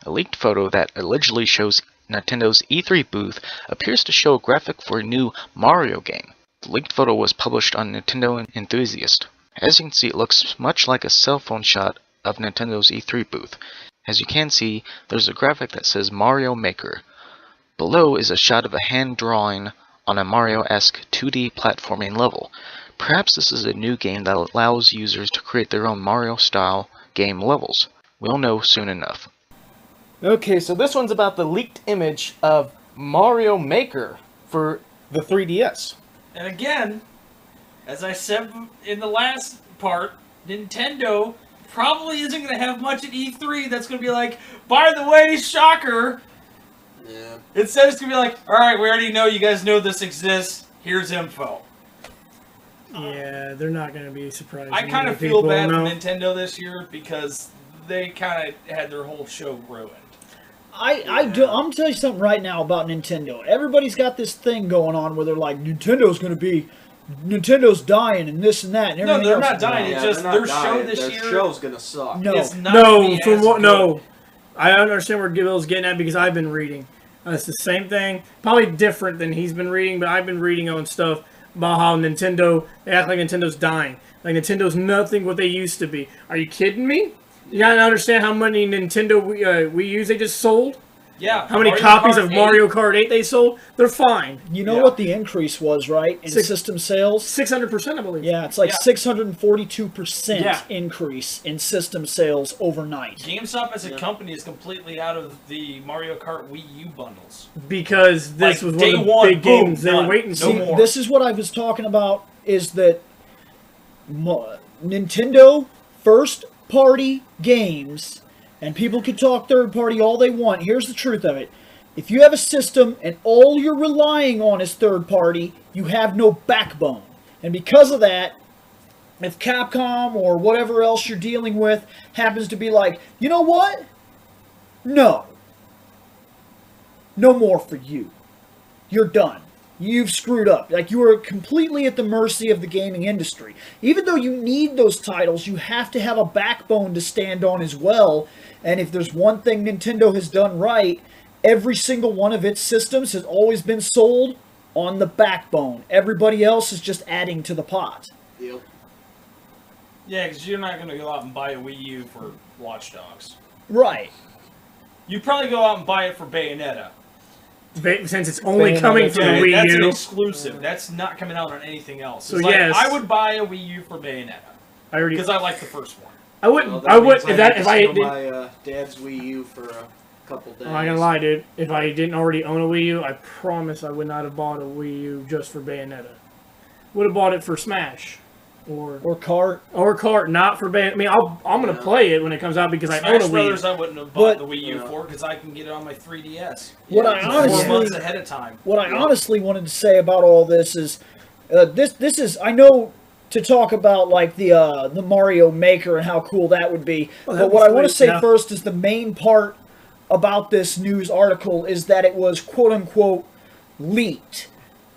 A leaked photo that allegedly shows Nintendo's E3 booth appears to show a graphic for a new Mario game. The leaked photo was published on Nintendo Enthusiast. As you can see, it looks much like a cell phone shot of Nintendo's E3 booth. As you can see, there's a graphic that says Mario Maker. Below is a shot of a hand drawing on a Mario-esque 2D platforming level. Perhaps this is a new game that allows users to create their own Mario-style game levels. We'll know soon enough. Okay, so this one's about the leaked image of Mario Maker for the 3DS. And again, as I said in the last part, Nintendo probably isn't going to have much at E3 that's going to be like, by the way, shocker. Yeah. Instead, it's going to be like, alright, we already know you guys know this exists. Here's info. Yeah, they're not going to be surprised. I kind of feel bad for Nintendo this year because they kind of had their whole show ruined. I'm telling you something right now about Nintendo. Everybody's got this thing going on where they're like, Nintendo's dying and this and that. And no, they're not dying. It's just their show this year. Their show's gonna suck. No. I understand where Bill's getting at because I've been reading. It's the same thing, probably different than he's been reading, but I've been reading on stuff about how they act like Nintendo's dying. Like Nintendo's nothing what they used to be. Are you kidding me? You gotta understand how many Nintendo Wii U's they just sold? Yeah. How many copies of Mario Kart 8 they sold? They're fine. You know what the increase was, right? In system sales? 600%, I believe. Yeah, it's like 642% increase in system sales overnight. GameStop as a company is completely out of the Mario Kart Wii U bundles. Because this was one of the big games they were waiting for. See, this is what I was talking about, is that Nintendo first-party games... And people can talk third party all they want. Here's the truth of it. If you have a system and all you're relying on is third party, you have no backbone. And because of that, if Capcom or whatever else you're dealing with happens to be like, you know what? No. No more for you. You're done. You've screwed up. Like, you are completely at the mercy of the gaming industry. Even though you need those titles, you have to have a backbone to stand on as well. And if there's one thing Nintendo has done right, every single one of its systems has always been sold on the backbone. Everybody else is just adding to the pot. Yep. Yeah, because you're not going to go out and buy a Wii U for Watch Dogs. Right. You probably go out and buy it for Bayonetta. Since it's only coming from the Wii U. That's an exclusive. That's not coming out on anything else. So yes. I would buy a Wii U for Bayonetta. Because I like the first one. I wouldn't. I would if I did my dad's Wii U for a couple days. I'm not gonna lie, dude. If I didn't already own a Wii U, I promise I would not have bought a Wii U just for Bayonetta. Would have bought it for Smash, or Kart, not for Bayonetta. I mean, I'm gonna play it when it comes out because I own a Wii U. Brothers, I wouldn't have bought the Wii U for because I can get it on my 3DS. What I 4 months ahead of time. What I honestly wanted to say about all this is, this is, I know, to talk about like the Mario Maker and how cool that would be. But what I want to say first is the main part about this news article is that it was quote unquote leaked.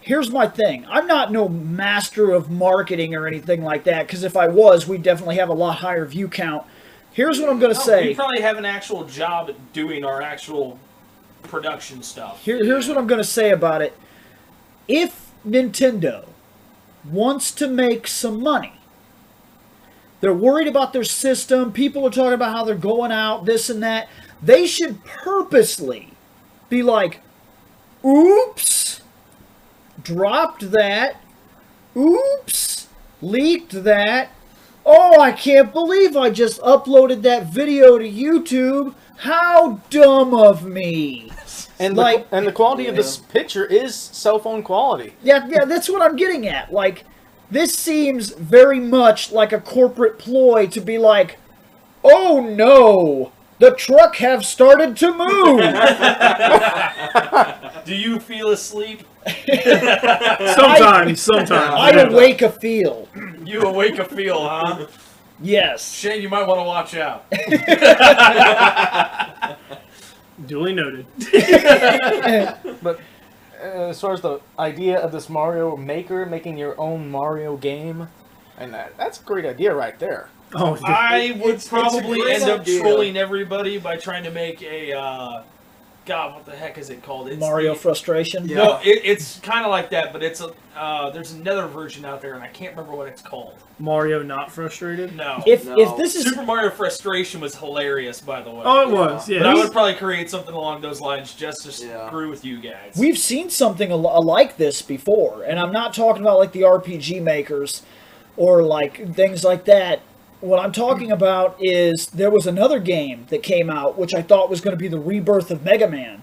Here's my thing. I'm not no master of marketing or anything like that, because if I was, we'd definitely have a lot higher view count. Here's what I'm going to say. We probably have an actual job at doing our actual production stuff. Here's what I'm going to say about it. If Nintendo wants to make some money, they're worried about their system, people are talking about how they're going out, this and that, they should purposely be like, oops, dropped that, oops, leaked that, oh, I can't believe I just uploaded that video to YouTube, how dumb of me. And the quality of this picture is cell phone quality. Yeah, that's what I'm getting at. Like, this seems very much like a corporate ploy to be like, oh no, the truck have started to move. Do you feel asleep? Sometimes. I awake a feel. You awake a feel, huh? Yes. Shane, you might want to watch out. Duly noted. But as far as the idea of this Mario Maker, making your own Mario game, and that's a great idea right there. Oh, I would It's a probably great end up idea. trolling everybody by trying to make a God, what the heck is it called? It's Mario the- Frustration. Yeah. No, it's kind of like that, but it's a there's another version out there, and I can't remember what it's called. Mario not frustrated? No. If No. this is Super Mario Frustration was hilarious, by the way. Oh, it was. But I Yeah. would probably create something along those lines just to Yeah. screw with you guys. we've seen something like this before, and I'm not talking about like the RPG makers or like things like that. What I'm talking about is there was another game that came out which I thought was going to be the rebirth of Mega Man.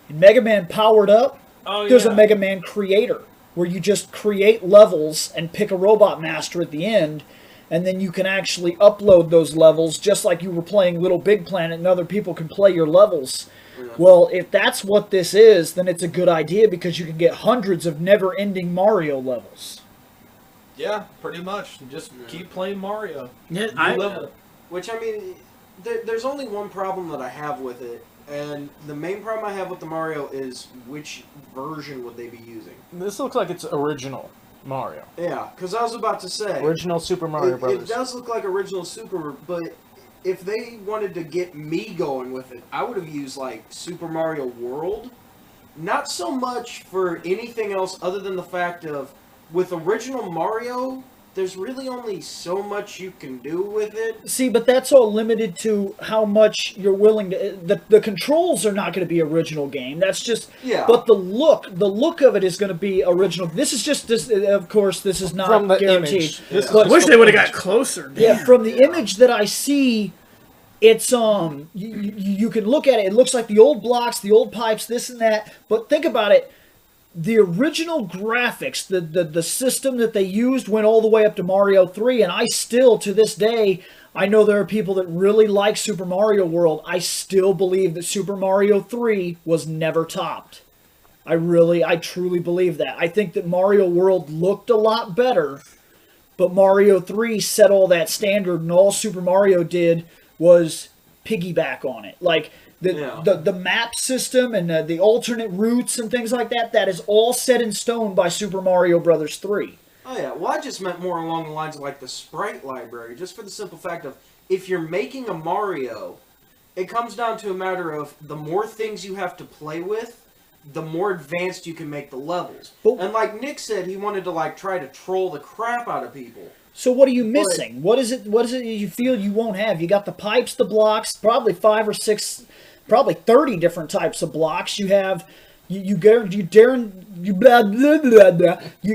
And Mega Man Powered Up, Oh, there's yeah. a Mega Man Creator where you just create levels and pick a robot master at the end, and then you can actually upload those levels just like you were playing Little Big Planet and other people can play your levels. Well, if that's what this is, then it's a good idea because you can get hundreds of never-ending Mario levels. Yeah, pretty much. Just keep playing Mario. Yeah, New level. Which, I mean, there's only one problem that I have with it, and the main problem I have with the Mario is which version would they be using? This looks like it's original Mario. Yeah, because I was about to say, Original Super Mario it Brothers. does look like original Super, but if they wanted to get me going with it, I would have used, like, Super Mario World. Not so much for anything else other than the fact of, with original Mario, there's really only so much you can do with it. See, but that's all limited to how much you're willing to... The controls are not going to be original game. That's just... Yeah. But the look of it is going to be original. This is just... This, of course, this is not From the guaranteed. image. This is But- I wish they would have got closer. Yeah, from the image that I see, it's you can look at it. It looks like the old blocks, the old pipes, this and that. But think about it. The original graphics, the system that they used went all the way up to Mario 3, and I still, to this day, I know there are people that really like Super Mario World. I still believe that Super Mario 3 was never topped. I truly believe that. I think that Mario World looked a lot better, but Mario 3 set all that standard, and all Super Mario did was piggyback on it. Like, the map system and the alternate routes and things like that, that is all set in stone by Super Mario Brothers 3. Oh yeah, well I just meant more along the lines of like the sprite library, just for the simple fact of, if you're making a Mario, it comes down to a matter of the more things you have to play with, the more advanced you can make the levels. And like Nick said, he wanted to like try to troll the crap out of people. So what are you missing? What is it you feel you won't have? You got the pipes, the blocks, probably 5 or 6, probably 30 different types of blocks. You have you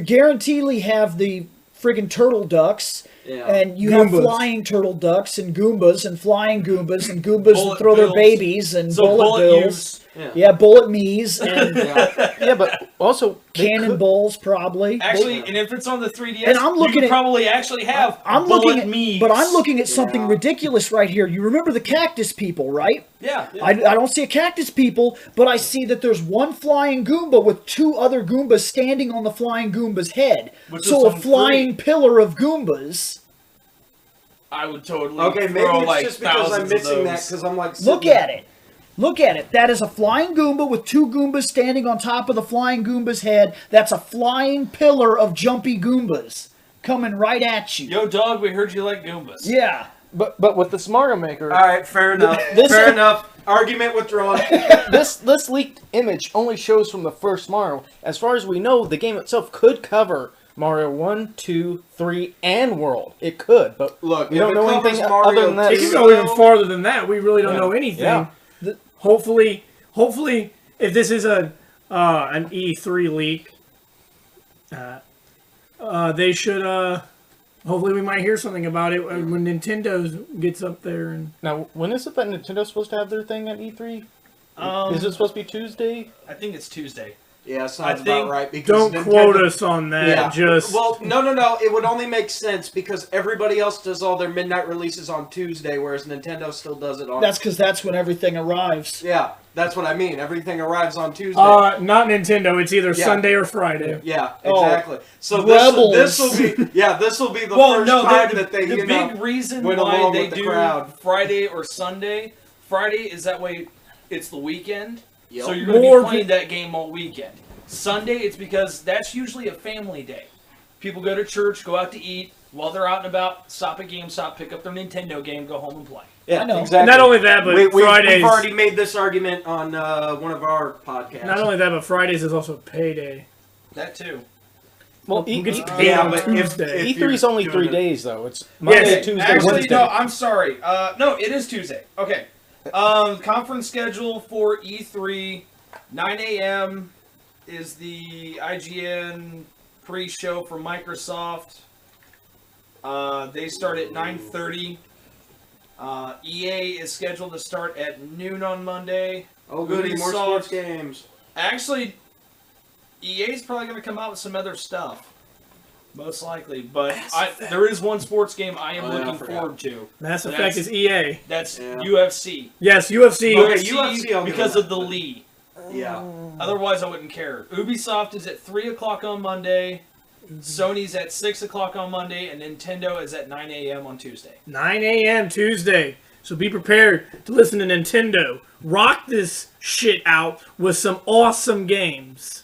guaranteedly have the friggin' turtle ducks. Yeah. And you Goombas. have flying turtle ducks and Goombas and flying Goombas and Goombas Bullet that throw their bills. babies and So bullet bills. Yeah, bullet me's and Yeah, but also they could- cannonballs probably. Actually, and if it's on the 3DS, And I'm looking you could at- probably actually have I'm bullet looking at, memes. but I'm looking at something Yeah. ridiculous right here. You remember the cactus people, right? Yeah. I don't see a cactus people, but I see that there's one flying Goomba with 2 other Goombas standing on the flying Goomba's head. Which So is a on flying pillar of Goombas. I would totally Okay, maybe throw it's like just because I'm thousands of missing that those. because I'm like Look sitting- at it. Look at it. That is a flying Goomba with 2 Goombas standing on top of the flying Goomba's head. That's a flying pillar of jumpy Goombas coming right at you. Yo, dog, we heard you like Goombas. Yeah. But with this Mario Maker, All right, fair enough. This- fair enough. Argument withdrawn. this leaked image only shows from the first Mario. As far as we know, the game itself could cover Mario 1, 2, 3, and World. It could, but Look, we if don't it know covers anything Mario other than that. It could go even farther than that. We really don't know anything. Yeah. Hopefully, if this is an E3 leak, they should. Hopefully, we might hear something about it when Nintendo gets up there. And Now, when is it that Nintendo's supposed to have their thing at E3? Is it supposed to be Tuesday? I think it's Tuesday. Yeah, sounds think- about right. Because don't Nintendo- quote us on that. Yeah. Just Well, no. It would only make sense because everybody else does all their midnight releases on Tuesday, whereas Nintendo still does it on. That's because that's when everything arrives. Yeah, that's what I mean. Everything arrives on Tuesday. not Nintendo. It's either Yeah. Sunday or Friday. Yeah, Oh, exactly. So rebels. this will be this will be the Well, first no, time the that they big reason went why along they with the do crowd. Friday or Sunday. Friday is that way. It's the weekend, Yep. so you're going to More be playing that game all weekend. Sunday, it's because that's usually a family day. People go to church, go out to eat. while they're out and about, stop at GameStop, pick up their Nintendo game, go home and play. Yeah, I know. exactly. And not only that, but Fridays. We've already made this argument on one of our podcasts. Not only that, but Fridays is also payday. That too. Well, Who gets paid yeah, on but if- Tuesday? if- E3 is only you're 3 doing it- days, though. It's Monday, Yes, Tuesday, Actually, Wednesday. no, I'm sorry. No, it is Tuesday. Okay. Conference schedule for E3, 9 a.m. is the IGN pre-show for Microsoft. They start at 9:30. EA is scheduled to start at noon on Monday. Oh, goody, more Ubisoft- sports games. Actually, EA is probably going to come out with some other stuff. Most likely. But there is one sports game I am Oh, yeah, I looking forgot. forward to. Mass Effect That's- is EA. That's Yeah. UFC. Yes, UFC. Okay, UFC, I'll give because them of the Lee. Yeah. Otherwise, I wouldn't care. Ubisoft is at 3 o'clock on Monday. Sony's at 6 o'clock on Monday. And Nintendo is at 9 a.m. on Tuesday. 9 a.m. Tuesday. So be prepared to listen to Nintendo rock this shit out with some awesome games.